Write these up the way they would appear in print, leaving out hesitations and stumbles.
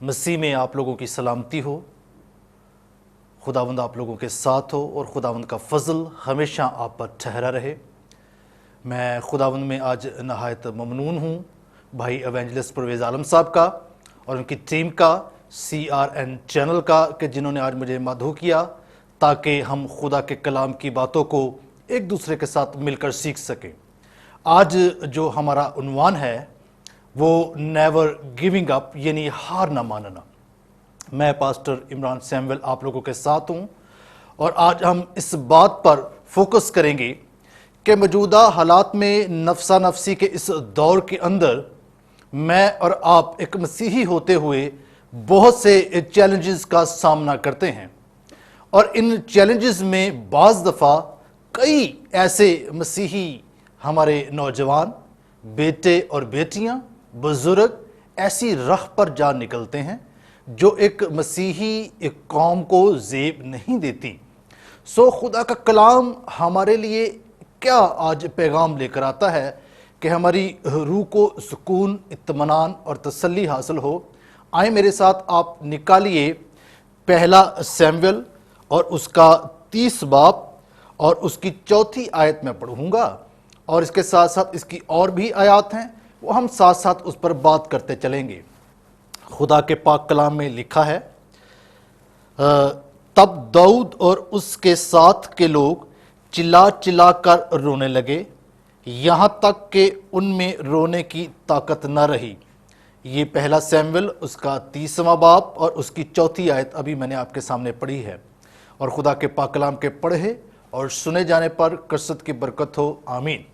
मसीह में आप लोगों की सलामती हो। खुदावंद आप लोगों के साथ हो और खुदावंद का फजल हमेशा आप पर ठहरा रहे। मैं खुदावंद में आज नहायत ममनून हूँ भाई एवेंजलिस्ट परवेज़ आलम साहब का और उनकी टीम का, CRN चैनल का, कि जिन्होंने आज मुझे मदहू किया ताकि हम खुदा के कलाम की बातों को एक दूसरे के साथ मिलकर सीख सकें। आज जो हमारा उन्वान है वो नेवर गिविंग अप, यानी हार ना मानना। मैं पास्टर इमरान सैमुअल आप लोगों के साथ हूं और आज हम इस बात पर फोकस करेंगे कि मौजूदा हालात में नफसा नफसी के इस दौर के अंदर मैं और आप एक मसीही होते हुए बहुत से चैलेंजेस का सामना करते हैं और इन चैलेंजेस में बाज़ दफ़ा कई ऐसे मसीही हमारे नौजवान बेटे और बेटियां, बुजुर्ग ऐसी राह पर जा निकलते हैं जो एक मसीही एक कौम को ज़ेब नहीं देती। सो खुदा का कलाम हमारे लिए क्या आज पैगाम लेकर आता है कि हमारी रूह को सुकून, इत्मीनान और तसल्ली हासिल हो। आए मेरे साथ आप निकालिए पहला सैमुअल और उसका 30 बाब और उसकी 4थी आयत में पढ़ूंगा और इसके साथ साथ इसकी और भी आयत हैं, वो हम साथ साथ उस पर बात करते चलेंगे। खुदा के पाक कलाम में लिखा है, तब दाऊद और उसके साथ के लोग चिल्ला चिल्ला कर रोने लगे, यहाँ तक कि उनमें रोने की ताकत न रही। ये पहला सैमुअल उसका 30वां बाब और उसकी 4थी आयत अभी मैंने आपके सामने पढ़ी है। और खुदा के पाक कलाम के पढ़े और सुने जाने पर कसरत की बरकत हो, आमीन।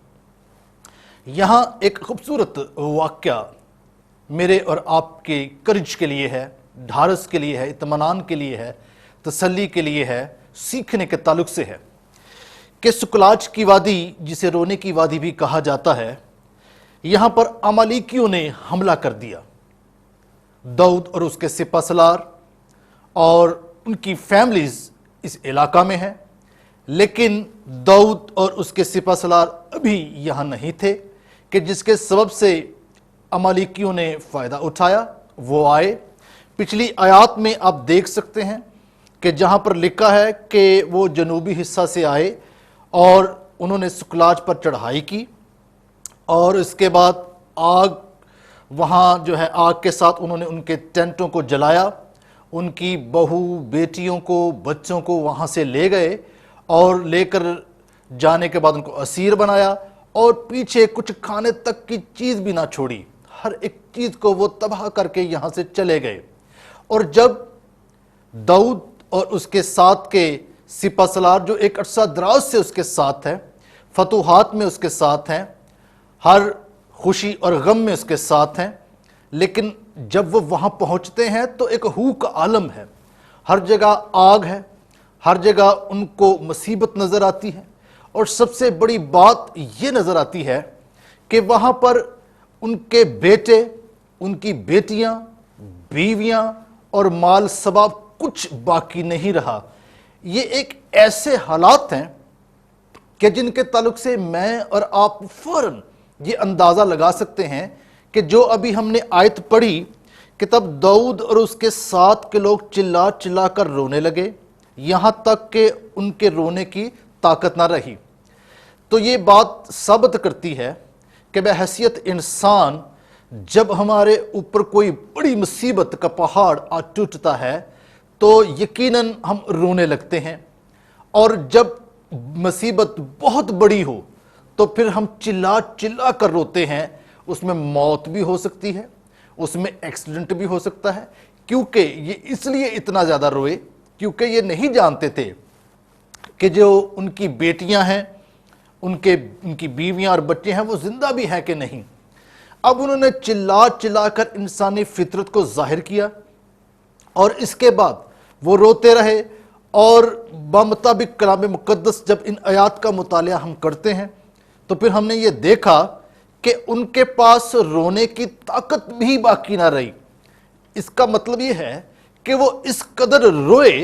यहाँ एक खूबसूरत वाक़या मेरे और आपके कर्ज के लिए है, ढारस के लिए है, इत्मीनान के लिए है, तसल्ली के लिए है, सीखने के ताल्लुक से है कि सुकलाज की वादी, जिसे रोने की वादी भी कहा जाता है, यहाँ पर अमालेकियों ने हमला कर दिया। दाऊद और उसके सिपहसालार और उनकी फैमिलीज इस इलाका में है, लेकिन दाऊद और उसके सिपहसालार अभी यहाँ नहीं थे कि जिसके सबब से अमालेकियों ने फ़ायदा उठाया। वो आए। पिछली आयत में आप देख सकते हैं कि जहाँ पर लिखा है कि वो जनूबी हिस्सा से आए और उन्होंने सुकलाज पर चढ़ाई की और इसके बाद आग, वहाँ जो है आग के साथ उन्होंने उनके टेंटों को जलाया, उनकी बहू बेटियों को, बच्चों को वहाँ से ले गए और लेकर जाने के बाद उनको असीर बनाया और पीछे कुछ खाने तक की चीज़ भी ना छोड़ी। हर एक चीज़ को वो तबाह करके यहाँ से चले गए। और जब दाऊद और उसके साथ के सिपहसालार जो एक अरसा दराज से उसके साथ है, फतूहात में उसके साथ हैं, हर खुशी और गम में उसके साथ हैं, लेकिन जब वो वहाँ पहुँचते हैं तो एक हू का आलम है, हर जगह आग है, हर जगह उनको मुसीबत नज़र आती है। और सबसे बड़ी बात ये नज़र आती है कि वहाँ पर उनके बेटे, उनकी बेटियाँ, बीवियाँ और माल सबाब कुछ बाकी नहीं रहा। ये एक ऐसे हालात हैं कि जिनके ताल्लुक से मैं और आप फ़ौरन ये अंदाज़ा लगा सकते हैं कि जो अभी हमने आयत पढ़ी कि तब दाऊद और उसके साथ के लोग चिल्ला चिल्ला कर रोने लगे, यहाँ तक कि उनके रोने की ताकत ना रही। तो ये बात साबित करती है कि बहैसियत इंसान जब हमारे ऊपर कोई बड़ी मुसीबत का पहाड़ आ टूटता है तो यकीनन हम रोने लगते हैं, और जब मुसीबत बहुत बड़ी हो तो फिर हम चिल्ला चिल्ला कर रोते हैं। उसमें मौत भी हो सकती है, उसमें एक्सीडेंट भी हो सकता है, क्योंकि ये इसलिए इतना ज़्यादा रोए क्योंकि ये नहीं जानते थे कि जो उनकी बेटियां हैं, उनकी बीवियां और बच्चे हैं, वो जिंदा भी हैं कि नहीं। अब उन्होंने चिल्ला चिल्ला कर इंसानी फितरत को जाहिर किया और इसके बाद वो रोते रहे। और बमुताबिक कलाम मुकद्दस जब इन आयात का मुतालिया हम करते हैं तो फिर हमने ये देखा कि उनके पास रोने की ताकत भी बाकी ना रही। इसका मतलब ये है कि वो इस कदर रोए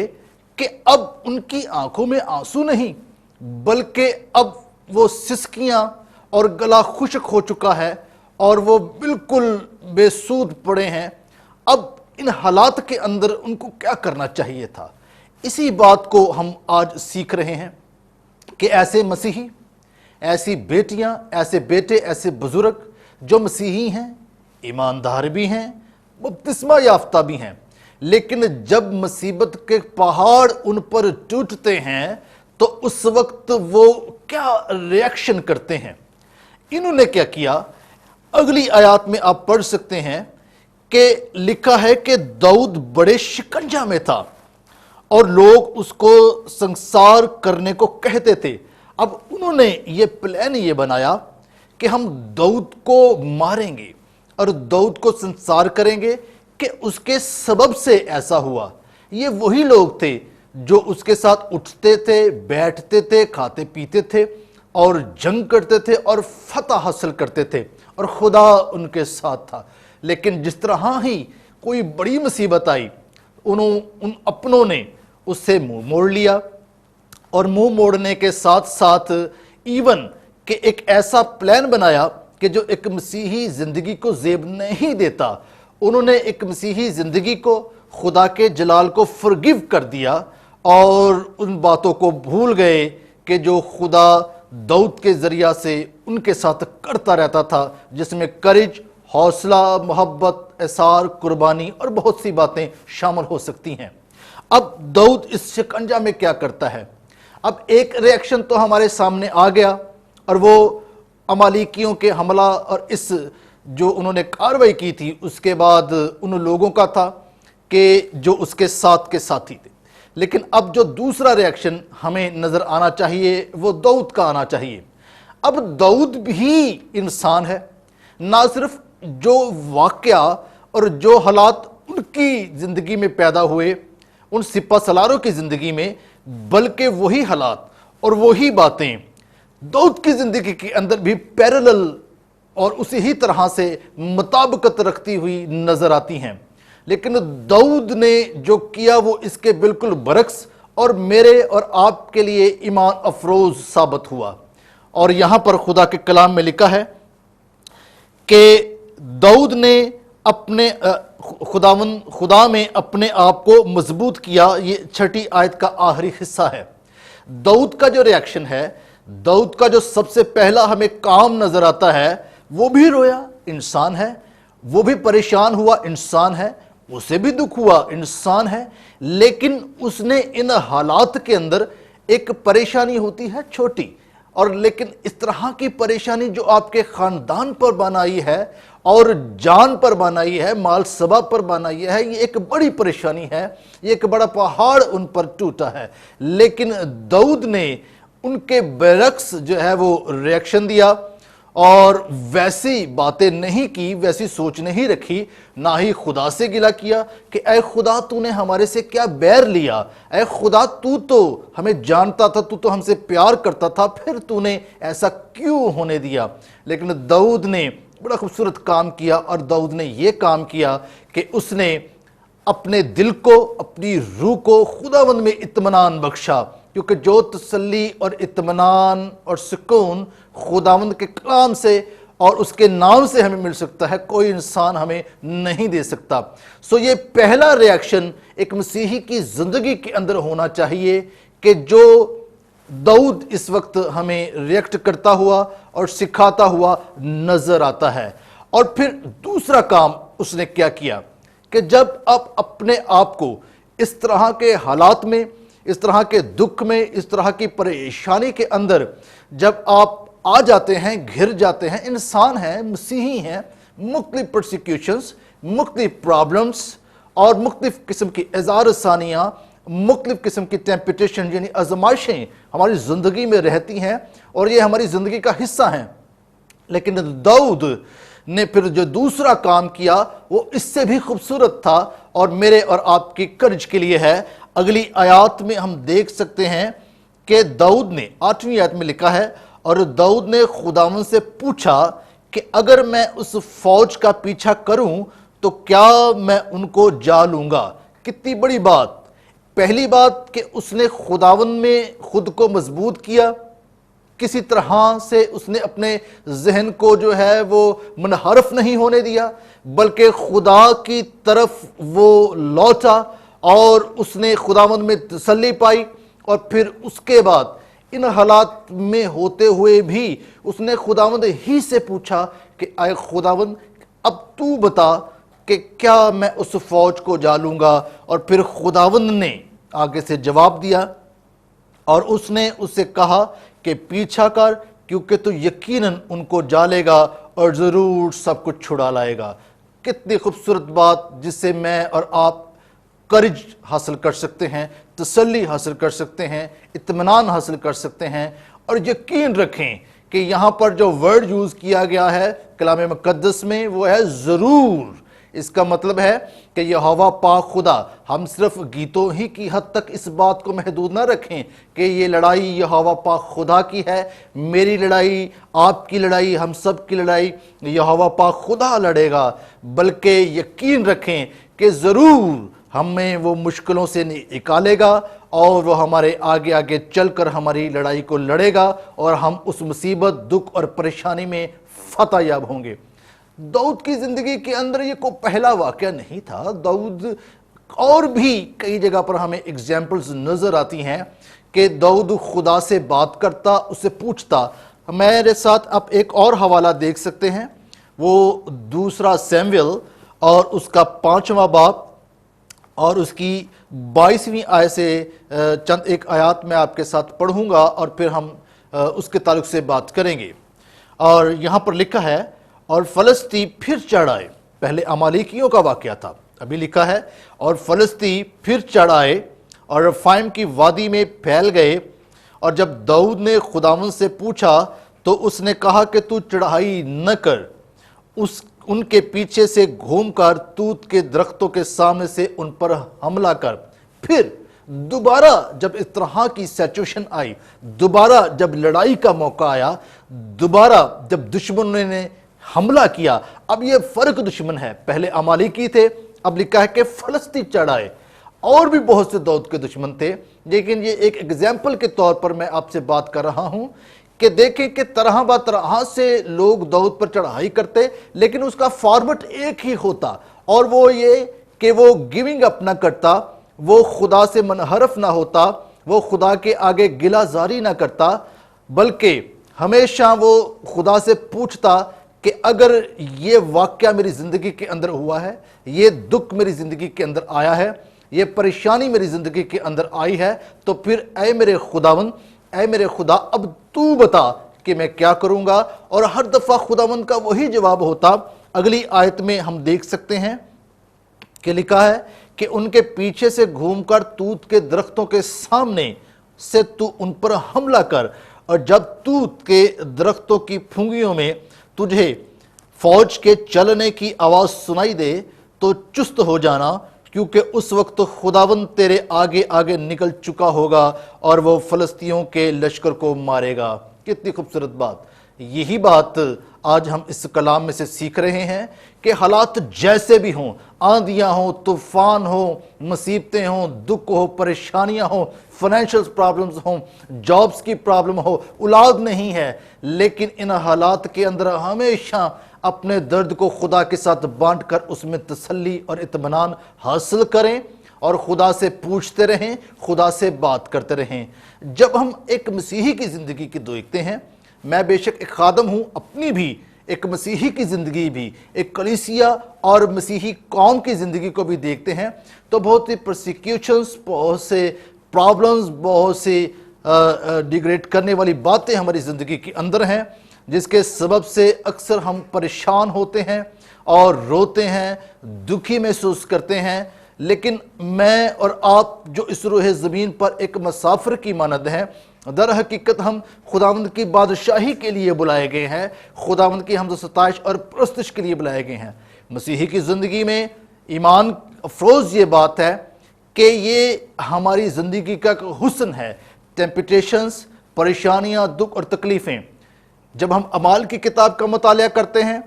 कि अब उनकी आंखों में आंसू नहीं, बल्कि अब वो सिसकियां और गला खुश्क हो चुका है और वो बिल्कुल बेसूद पड़े हैं। अब ان حالات کے اندر ان کو کیا کرنا چاہیے تھا، اسی بات کو ہم آج سیکھ رہے ہیں کہ ایسے مسیحی، ایسی بیٹیاں، ایسے بیٹے، ایسے بزرگ جو مسیحی ہیں، ایماندار بھی ہیں، بپتسمہ یافتہ بھی ہیں، لیکن جب مصیبت کے پہاڑ ان پر ٹوٹتے ہیں تو اس وقت وہ کیا ریاکشن کرتے ہیں۔ انہوں نے کیا کیا؟ اگلی آیات میں آپ پڑھ سکتے ہیں کہ لکھا ہے کہ داؤد بڑے شکنجہ میں تھا اور لوگ اس کو سنسار کرنے کو کہتے تھے۔ اب انہوں نے یہ پلان یہ بنایا کہ ہم داؤد کو ماریں گے اور داؤد کو سنسار کریں گے کہ اس کے سبب سے ایسا ہوا۔ یہ وہی لوگ تھے جو اس کے ساتھ اٹھتے تھے، بیٹھتے تھے، کھاتے پیتے تھے اور جنگ کرتے تھے اور فتح حاصل کرتے تھے اور خدا ان کے ساتھ تھا۔ لیکن جس طرح ہی کوئی بڑی مصیبت آئی، ان اپنوں نے اس سے منہ موڑ لیا، اور منہ موڑنے کے ساتھ ساتھ ایون کہ ایک ایسا پلان بنایا کہ جو ایک مسیحی زندگی کو زیب نہیں دیتا۔ انہوں نے ایک مسیحی زندگی کو، خدا کے جلال کو فرگیو کر دیا اور ان باتوں کو بھول گئے کہ جو خدا داؤد کے ذریعہ سے ان کے ساتھ کرتا رہتا تھا، جس میں کرج، حوصلہ، محبت، اثار، قربانی اور بہت سی باتیں شامل ہو سکتی ہیں۔ اب داؤد اس شکنجہ میں کیا کرتا ہے؟ اب ایک ریاکشن تو ہمارے سامنے آ گیا، اور وہ عمالیکیوں کے حملہ اور اس جو انہوں نے کارروائی کی تھی اس کے بعد ان لوگوں کا تھا کہ جو اس کے ساتھی تھے۔ لیکن اب جو دوسرا ریاکشن ہمیں نظر آنا چاہیے وہ داؤد کا آنا چاہیے۔ اب داؤد بھی انسان ہے، نہ صرف جو واقعہ اور جو حالات ان کی زندگی میں پیدا ہوئے، ان سپہ سالاروں کی زندگی میں، بلکہ وہی حالات اور وہی باتیں داؤد کی زندگی کے اندر بھی پیرلل اور اسی ہی طرح سے مطابقت رکھتی ہوئی نظر آتی ہیں۔ لیکن داؤد نے جو کیا وہ اس کے بالکل برعکس اور میرے اور آپ کے لیے ایمان افروز ثابت ہوا۔ اور یہاں پر خدا کے کلام میں لکھا ہے کہ داؤد نے اپنے خدا میں اپنے آپ کو مضبوط کیا۔ یہ 6 آیت کا آخری حصہ ہے۔ داؤد کا جو ریاکشن ہے، داؤد کا جو سب سے پہلا ہمیں کام نظر آتا ہے، وہ بھی رویا، انسان ہے، وہ بھی پریشان ہوا، انسان ہے، اسے بھی دکھ ہوا، انسان ہے، لیکن اس نے ان حالات کے اندر ایک پریشانی ہوتی ہے چھوٹی، اور لیکن اس طرح کی پریشانی جو آپ کے خاندان پر بنائی ہے اور جان پر بنائی ہے، مال سبا پر بنائی ہے، یہ ایک بڑی پریشانی ہے، یہ ایک بڑا پہاڑ ان پر ٹوٹا ہے۔ لیکن داؤد نے ان کے برعکس جو ہے وہ ریاکشن دیا اور ویسی باتیں نہیں کی، ویسی سوچ نہیں رکھی، نہ ہی خدا سے گلہ کیا کہ اے خدا تو نے ہمارے سے کیا بیر لیا، اے خدا تو ہمیں جانتا تھا، تو ہم سے پیار کرتا تھا، پھر تو نے ایسا کیوں ہونے دیا۔ لیکن داؤد نے بڑا خوبصورت کام کیا، اور داؤد نے یہ کام کیا کہ اس نے اپنے دل کو، اپنی روح کو خداوند میں اطمینان بخشا، کیونکہ جو تسلی اور اطمینان اور سکون خداوند کے کلام سے اور اس کے نام سے ہمیں مل سکتا ہے، کوئی انسان ہمیں نہیں دے سکتا۔ سو یہ پہلا ریاکشن ایک مسیحی کی زندگی کے اندر ہونا چاہیے کہ جو داؤد اس وقت ہمیں ریئیکٹ کرتا ہوا اور سکھاتا ہوا نظر آتا ہے۔ اور پھر دوسرا کام اس نے کیا کیا کہ جب آپ اپنے آپ کو اس طرح کے حالات میں، اس طرح کے دکھ میں، اس طرح کی پریشانی کے اندر جب آپ آ جاتے ہیں، گھر جاتے ہیں، انسان ہیں، مسیحی ہیں، مختلف پرسیکیوشنز، مختلف پرابلمز اور مختلف قسم کی اعذار ثانیہ، مختلف قسم کی ٹیمپٹیشن یعنی آزمائشیں ہماری زندگی میں رہتی ہیں اور یہ ہماری زندگی کا حصہ ہیں۔ لیکن داؤد نے پھر جو دوسرا کام کیا وہ اس سے بھی خوبصورت تھا اور میرے اور آپ کی کرج کے لیے ہے۔ اگلی آیات میں ہم دیکھ سکتے ہیں کہ داؤد نے 8ویں آیت میں لکھا ہے، اور داؤد نے خداوند سے پوچھا کہ اگر میں اس فوج کا پیچھا کروں تو کیا میں ان کو جا لوں گا۔ کتنی بڑی بات! پہلی بات کہ اس نے خداوند میں خود کو مضبوط کیا، किसी तरह से उसने अपने जहन को जो है वो मुनहरफ नहीं होने दिया, बल्कि खुदा की तरफ वो लौटा और उसने खुदावंद में तसल्ली पाई। और फिर उसके बाद इन हालात में होते हुए भी उसने खुदावंद ही से पूछा कि आए खुदावंद, अब तू बता कि क्या मैं उस फौज को जालूंगा। और फिर खुदावंद ने आगे से जवाब दिया और उसने उससे कहा कि पीछा कर, क्योंकि तू यकीनन उनको जालेगा और ज़रूर सब कुछ छुड़ा लाएगा। कितनी खूबसूरत बात, जिससे मैं और आप करेज हासिल कर सकते हैं, तसल्ली हासिल कर सकते हैं, इत्मीनान हासिल कर सकते हैं। और यकीन रखें कि यहाँ पर जो वर्ड यूज़ किया गया है कलाम मुक़द्दस में वो है ज़रूर। इसका मतलब है कि यहोवा पाक खुदा, हम सिर्फ गीतों ही की हद तक इस बात को महदूद ना रखें कि ये लड़ाई यहोवा पाक खुदा की है, मेरी लड़ाई, आपकी लड़ाई, हम सब की लड़ाई यहोवा पाक खुदा लड़ेगा। बल्कि यकीन रखें कि ज़रूर हमें वो मुश्किलों से निकालेगा और वो हमारे आगे आगे चलकर हमारी लड़ाई को लड़ेगा और हम उस मुसीबत, दुख और परेशानी में फतह याब होंगे। दाऊद की ज़िंदगी के अंदर ये कोई पहला वाक़या नहीं था। दाऊद और भी कई जगह पर हमें एग्जाम्पल्स नज़र आती हैं कि दाऊद खुदा से बात करता, उससे पूछता। मेरे साथ आप एक और हवाला देख सकते हैं, वो दूसरा सैमुएल और उसका 5वां बाब और उसकी 22वीं आयत से चंद एक आयत मैं आपके साथ पढ़ूंगा और फिर हम उसके ताल्लुक से बात करेंगे। और यहाँ पर लिखा है, और फलस्ती फिर चढ़ आए। पहले अमालेकियों का वाक़या था, अभी लिखा है और फलस्ती फिर चढ़ आए और रफ़ाइम की वादी में फैल गए। और जब दाऊद ने खुदावंद से पूछा तो उसने कहा कि तू चढ़ाई न कर, उनके पीछे से घूमकर तूत के दरख्तों के सामने से उन पर हमला कर। फिर दोबारा जब इस तरह की सिचुएशन आई, दोबारा जब लड़ाई का मौका आया, दोबारा जब दुश्मनों ने हमला किया, अब ये फर्क दुश्मन है, पहले अमालेकी थे, अब लिखा है कि फलस्ती चढ़ाए। और भी बहुत से दाऊद के दुश्मन थे, लेकिन ये एक एग्जाम्पल के तौर पर मैं आपसे बात कर रहा हूं कि देखें कि तरह ब तरह से लोग दाऊद पर चढ़ाई करते, लेकिन उसका फॉर्मेट एक ही होता और वो ये कि वो गिविंग अप ना करता, वो खुदा से मनहरफ ना होता, वो खुदा के आगे गिला जारी ना करता, बल्कि हमेशा वो खुदा से पूछता कि अगर ये वाक़या मेरी ज़िंदगी के अंदर हुआ है, ये दुख मेरी ज़िंदगी के अंदर आया है, ये परेशानी मेरी ज़िंदगी के अंदर आई है, तो फिर ऐ मेरे खुदावंद, ऐ मेरे खुदा, अब तू बता कि मैं क्या करूँगा। और हर दफ़ा खुदावंद का वही जवाब होता। अगली आयत में हम देख सकते हैं कि लिखा है कि उनके पीछे से घूमकर तूत के दरख्तों के सामने से तू उन पर हमला कर, और जब तूत के दरख्तों की फुंगियों में तुझे फौज के चलने की आवाज़ सुनाई दे तो चुस्त हो जाना, क्योंकि उस वक्त खुदावंद तेरे आगे आगे निकल चुका होगा और वो फलस्तियों के लश्कर को मारेगा। कितनी खूबसूरत बात। यही बात आज हम इस कलाम में से सीख रहे हैं कि हालात जैसे भी हों, आंधियाँ हों, तूफान हो, मुसीबतें हों, दुख हो, परेशानियाँ हों, फाइनेंशियल प्रॉब्लम्स हों, जॉब्स की प्रॉब्लम हो, औलाद नहीं है, लेकिन इन हालात के अंदर हमेशा अपने दर्द को खुदा के साथ बांट कर उसमें तसल्ली और इत्मीनान हासिल करें और खुदा से पूछते रहें, खुदा से बात करते रहें। जब हम एक मसीही की ज़िंदगी की देखते हैं, मैं बेशक एक खादम हूँ, अपनी भी एक मसीही की ज़िंदगी भी, एक कलीसिया और मसीही कौम की ज़िंदगी को भी देखते हैं, तो बहुत सी परसिक्यूशंस, बहुत से प्रॉब्लम्स, बहुत से डिग्रेड करने वाली बातें हमारी ज़िंदगी के अंदर हैं, जिसके सबब से अक्सर हम परेशान होते हैं और रोते हैं, दुखी महसूस करते हैं। लेकिन मैं और आप जो इस रूह ज़मीन पर एक मुसाफिर की मानद हैं, दर हकीकत हम खुदावंद की बादशाही के लिए बुलाए गए हैं, खुदावंद की हमद सताइश और परस्तिश के लिए बुलाए गए हैं। मसीही की ज़िंदगी में ईमान अफरोज़ ये बात है कि ये हमारी ज़िंदगी का हुस्न है। टेम्पटेशंस, परेशानियाँ, दुख और तकलीफ़ें, जब हम अमाल की किताब का मुतालिया करते हैं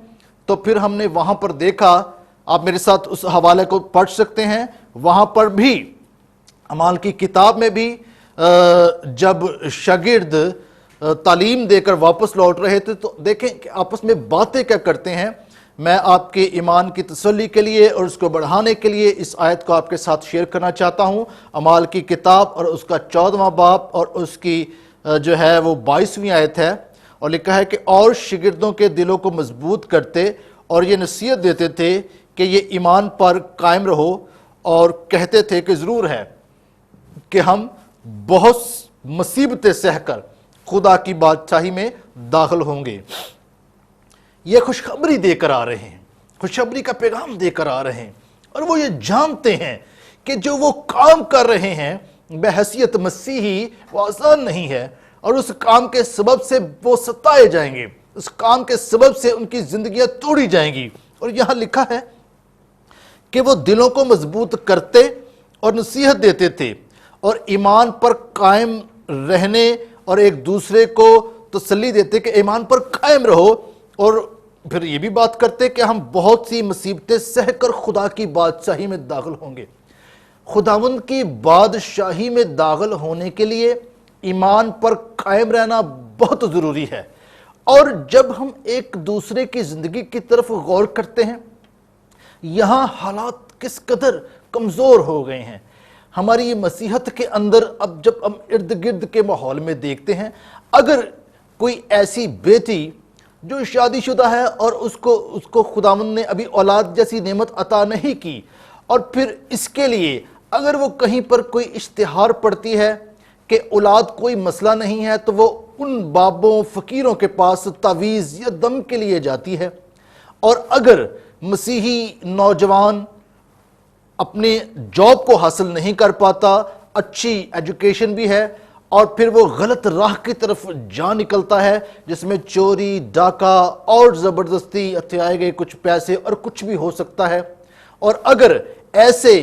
तो फिर हमने वहाँ पर देखा, आप मेरे साथ उस हवाले को पढ़ सकते हैं, वहाँ पर भी अमाल की किताब में भी जब शागिर्द तालीम देकर वापस लौट रहे थे। तो देखें कि आपस में बातें क्या करते हैं। मैं आपके ईमान की तसल्ली के लिए और उसको बढ़ाने के लिए इस आयत को आपके साथ शेयर करना चाहता हूँ। अमाल की किताब और उसका 14वां बाब और उसकी जो है वो 22वीं आयत है, और लिखा है कि और शिगिर्दों के दिलों को मजबूत करते और ये नसीहत देते थे कि ये ईमान पर कायम रहो, और कहते थे कि ज़रूर है कि हम बहुत मुसीबतें सहकर खुदा की बादशाही में दाखिल होंगे। ये खुशखबरी देकर आ रहे हैं, खुशखबरी का पैगाम देकर आ रहे हैं, और वो ये जानते हैं कि जो वो काम कर रहे हैं बहैसियत मसीही वो आसान नहीं है, और उस काम के सबब से वो सताए जाएंगे, उस काम के सबब से उनकी जिंदगियां तोड़ी जाएंगी। और यहां लिखा है कि वो दिलों को मजबूत करते और नसीहत देते थे और ईमान पर कायम रहने और एक दूसरे को तसल्ली देते कि ईमान पर कायम रहो, और फिर ये भी बात करते कि हम बहुत सी मुसीबतें सहकर खुदा की बादशाही में दाखिल होंगे। खुदावंद की बादशाही में दाखिल होने के लिए ईमान पर कायम रहना बहुत ज़रूरी है। और जब हम एक दूसरे की ज़िंदगी की तरफ गौर करते हैं, यहाँ हालात किस कदर कमज़ोर हो गए हैं। हमारी मसीहत के अंदर अब जब हम इर्द गिर्द के माहौल में देखते हैं, अगर कोई ऐसी बेटी जो शादीशुदा है और उसको खुदावंद ने अभी औलाद जैसी नेमत अता नहीं की, और फिर इसके लिए अगर वो कहीं पर कोई इश्तिहार पड़ती है कि औलाद कोई मसला नहीं है, तो वो उन बाबों फ़कीरों के पास तावीज़ या दम के लिए जाती है। और अगर मसीही नौजवान अपने जॉब को हासिल नहीं कर पाता, अच्छी एजुकेशन भी है, और फिर वो गलत राह की तरफ जा निकलता है जिसमें चोरी, डाका और ज़बरदस्ती हथियाए गए कुछ पैसे और कुछ भी हो सकता है। और अगर ऐसे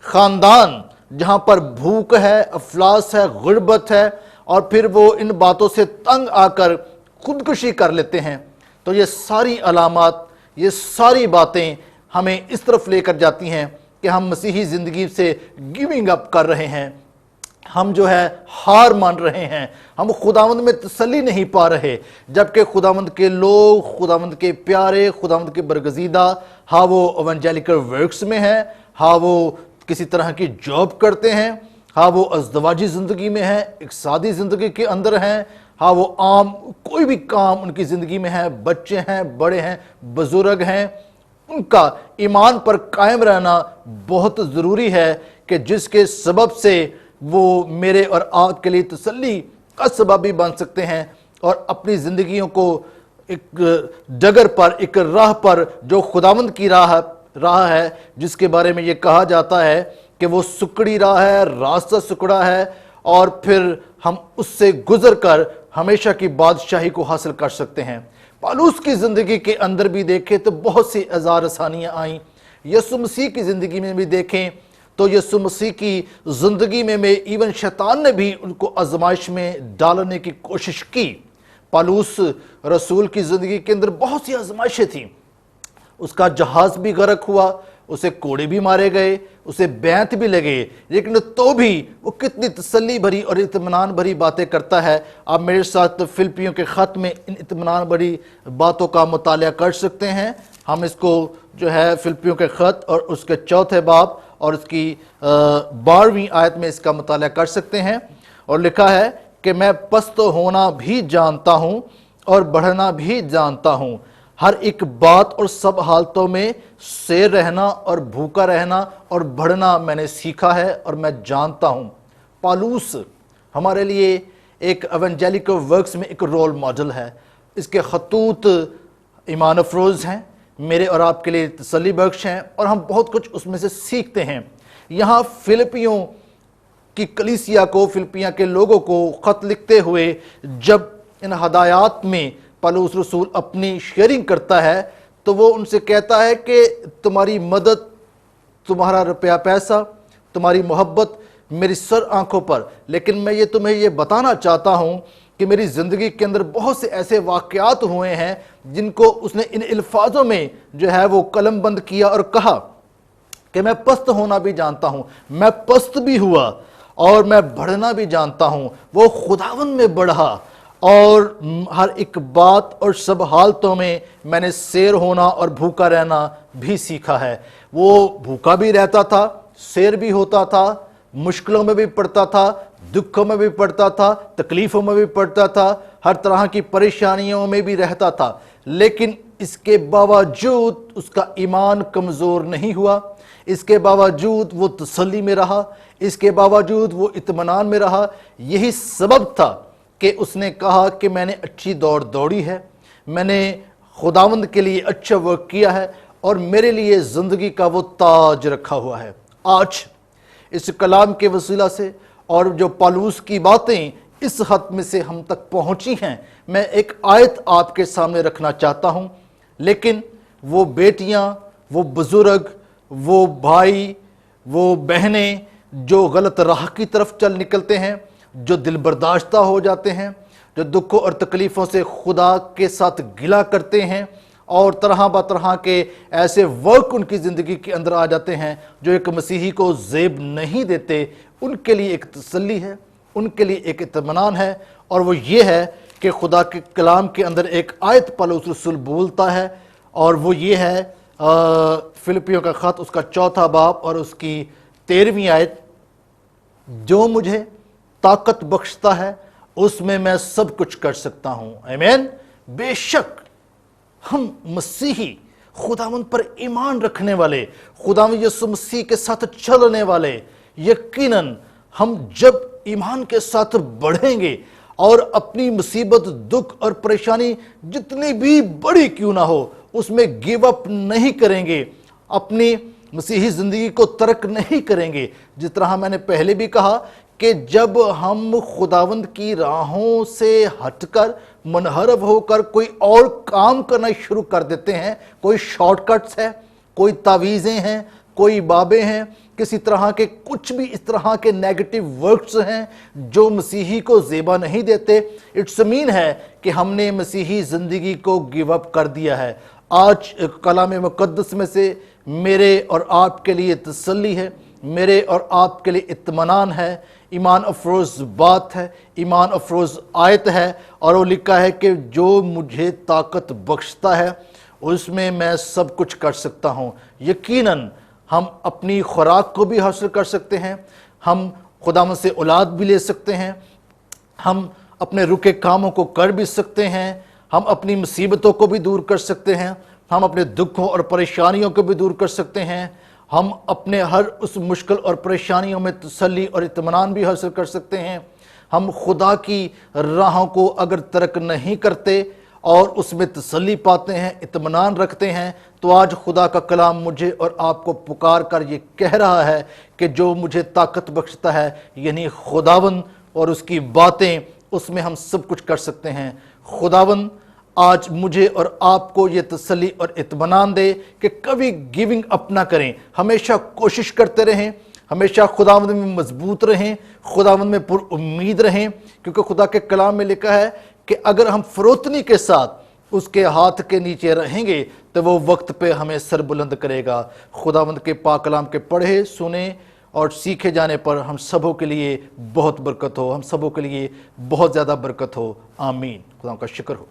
ख़ानदान जहाँ पर भूख है, अफलास है, गुर्बत है, और फिर वो इन बातों से तंग आकर खुदकुशी कर लेते हैं, तो ये सारी अलामात, ये सारी बातें हमें इस तरफ लेकर जाती हैं कि हम मसीही ज़िंदगी से गिविंग अप कर रहे हैं, हम जो है हार मान रहे हैं, हम खुदावंद में तसल्ली नहीं पा रहे। जबकि खुदावंद के लोग, खुदावंद के प्यारे, खुदावंद के बरगजीदा, हाँ वो एवेंजेलिकल वर्क्स में हैं, हाँ वो किसी तरह की जॉब करते हैं, हाँ वो अज़दवाजी ज़िंदगी में है, एक सादी ज़िंदगी के अंदर हैं, हाँ वो आम कोई भी काम उनकी ज़िंदगी में है, बच्चे हैं, बड़े हैं, बुजुर्ग हैं, उनका ईमान पर कायम रहना बहुत ज़रूरी है कि जिसके सबब से वो मेरे और आपके लिए तसल्ली का सबब भी बन सकते हैं, और अपनी ज़िंदगियों को एक डगर पर, एक राह पर जो खुदावंद की राह है, जिसके बारे में ये कहा जाता है कि वो सुकड़ी राह है, रास्ता सुकड़ा है, और फिर हम उससे गुजर कर हमेशा की बादशाही को हासिल कर सकते हैं। पौलुस की ज़िंदगी के अंदर भी देखें तो बहुत सी आज़ार आसानियाँ आईं। यीशु मसीह की ज़िंदगी में भी देखें तो यीशु मसीह की ज़िंदगी में इवन शैतान ने भी उनको आजमाइश में डालने की कोशिश की। पौलुस रसूल की ज़िंदगी के अंदर बहुत सी आजमाइशें थीं। उसका जहाज़ भी गर्क हुआ, उसे कोड़े भी मारे गए, उसे बैंत भी लगे, लेकिन तो भी वो कितनी तसल्ली भरी और इत्मीनान भरी बातें करता है। आप मेरे साथ फिलिपियों के ख़त में इन इत्मीनान भरी बातों का मुताला कर सकते हैं। हम इसको जो है फिलिपियों के ख़त और उसके 4 बाब और उसकी 12वीं आयत में इसका मुताला कर सकते हैं। और लिखा है कि मैं पस्त होना भी जानता हूँ और बढ़ना भी जानता हूँ, हर एक बात और सब हालतों में सेर रहना और भूखा रहना और बढ़ना मैंने सीखा है और मैं जानता हूँ। पौलुस हमारे लिए एक एवेंजेलिकल वर्क्स में एक रोल मॉडल है। इसके खतूत ईमान अफरोज़ हैं, मेरे और आपके लिए तसल्ली बख्श हैं, और हम बहुत कुछ उसमें से सीखते हैं। यहाँ फिलिपियों की कलीसिया को, फिलिपिया के लोगों को ख़त लिखते हुए जब इन हदायत में पौलुस रसूल अपनी शेयरिंग करता है, तो वो उनसे कहता है कि तुम्हारी मदद, तुम्हारा रुपया पैसा, तुम्हारी मोहब्बत मेरी सर आंखों पर, लेकिन मैं ये तुम्हें ये बताना चाहता हूँ कि मेरी ज़िंदगी के अंदर बहुत से ऐसे वाक़यात हुए हैं जिनको उसने इन अल्फाजों में जो है वो कलमबंद किया और कहा कि मैं पस्त होना भी जानता हूँ, मैं पस्त भी हुआ और मैं बढ़ना भी जानता हूँ। वो खुदावंद में बढ़ा और हर एक बात और सब हालतों में मैंने शेर होना और भूखा रहना भी सीखा है। वो भूखा भी रहता था, शेर भी होता था, मुश्किलों में भी पड़ता था, दुखों में भी पड़ता था, तकलीफों में भी पड़ता था, हर तरह की परेशानियों में भी रहता था, लेकिन इसके बावजूद उसका ईमान कमज़ोर नहीं हुआ। इसके बावजूद वो तसल्ली में रहा, इसके बावजूद वो इत्मीनान में रहा। यही सबब था कि उसने कहा कि मैंने अच्छी दौड़ दौड़ी है, मैंने खुदावंद के लिए अच्छा वर्क किया है और मेरे लिए ज़िंदगी का वो ताज रखा हुआ है। आज इस कलाम के वसीला से और जो पौलुस की बातें इस खत में से हम तक पहुंची हैं, मैं एक आयत आपके सामने रखना चाहता हूं। लेकिन वो बेटियां, वो बुजुर्ग, वो भाई, वो बहनें जो गलत राह की तरफ चल निकलते हैं, जो दिल बर्दाश्ता हो जाते हैं, जो दुखों और तकलीफ़ों से खुदा के साथ गिला करते हैं और तरह तरह के ऐसे वर्क उनकी ज़िंदगी के अंदर आ जाते हैं जो एक मसीही को ज़ेब नहीं देते, उनके लिए एक तसल्ली है, उनके लिए एक इत्मीनान है। और वो ये है कि खुदा के कलाम के अंदर एक आयत पौलुस रसूल बोलता है और वो ये है फिलिपियों का ख़त उसका 4 बाब और उसकी 13वीं आयत, जो मुझे ताकत बख्शता है उसमें मैं सब कुछ कर सकता हूँ। आमीन। बेशक हम मसीही, खुदावंद पर ईमान रखने वाले, खुदावंद यीशु मसीह के साथ चलने वाले, यकीनन हम जब ईमान के साथ बढ़ेंगे और अपनी मुसीबत, दुख और परेशानी जितनी भी बड़ी क्यों ना हो उसमें गिव अप नहीं करेंगे, अपनी मसीही ज़िंदगी को तर्क नहीं करेंगे। जिस तरह मैंने पहले भी कहा कि जब हम खुदावंद की राहों से हटकर मनहरफ होकर कोई और काम करना शुरू कर देते हैं, कोई शॉर्टकट्स है, कोई तावीज़ें हैं, कोई बाबें हैं, किसी तरह के कुछ भी इस तरह के नेगेटिव वर्ड्स हैं जो मसीही को ज़ेबा नहीं देते, इट्स मीन है कि हमने मसीही ज़िंदगी को गिव अप कर दिया है। आज कलाम मुक़द्दस में से मेरे और आपके लिए तसल्ली है, मेरे और आपके लिए इत्मीनान है, ईमान अफरोज़ बात है, ईमान अफरोज़ आयत है। और वो लिखा है कि जो मुझे ताकत बख्शता है उसमें मैं सब कुछ कर सकता हूँ। यकीनन हम अपनी खुराक को भी हासिल कर सकते हैं, हम खुदावंद से औलाद भी ले सकते हैं, हम अपने रुके कामों को कर भी सकते हैं, हम अपनी मुसीबतों को भी दूर कर सकते हैं, हम अपने दुखों और परेशानियों को भी दूर कर सकते हैं, हम अपने हर उस मुश्किल और परेशानियों में तसल्ली और इत्मीनान भी हासिल कर सकते हैं। हम खुदा की राहों को अगर तर्क नहीं करते और उसमें तसल्ली पाते हैं, इत्मीनान रखते हैं, तो आज खुदा का कलाम मुझे और आपको पुकार कर ये कह रहा है कि जो मुझे ताकत बख्शता है यानी खुदावंद और उसकी बातें, उसमें हम सब कुछ कर सकते हैं। खुदावंद आज मुझे और आपको ये तसल्ली और इत्मीनान दे कि कभी गिविंग अप ना करें, हमेशा कोशिश करते रहें, हमेशा खुदावंद में मजबूत रहें, खुदावंद में पुर उम्मीद रहें, क्योंकि खुदा के कलाम में लिखा है कि अगर हम फरोतनी के साथ उसके हाथ के नीचे रहेंगे तो वो वक्त पे हमें सर बुलंद करेगा। खुदावंद के पाक कलाम के पढ़े, सुने और सीखे जाने पर हम सबों के लिए बहुत बरकत हो, हम सबों के लिए बहुत ज़्यादा बरकत हो। आमीन। खुदा का शुक्र हो।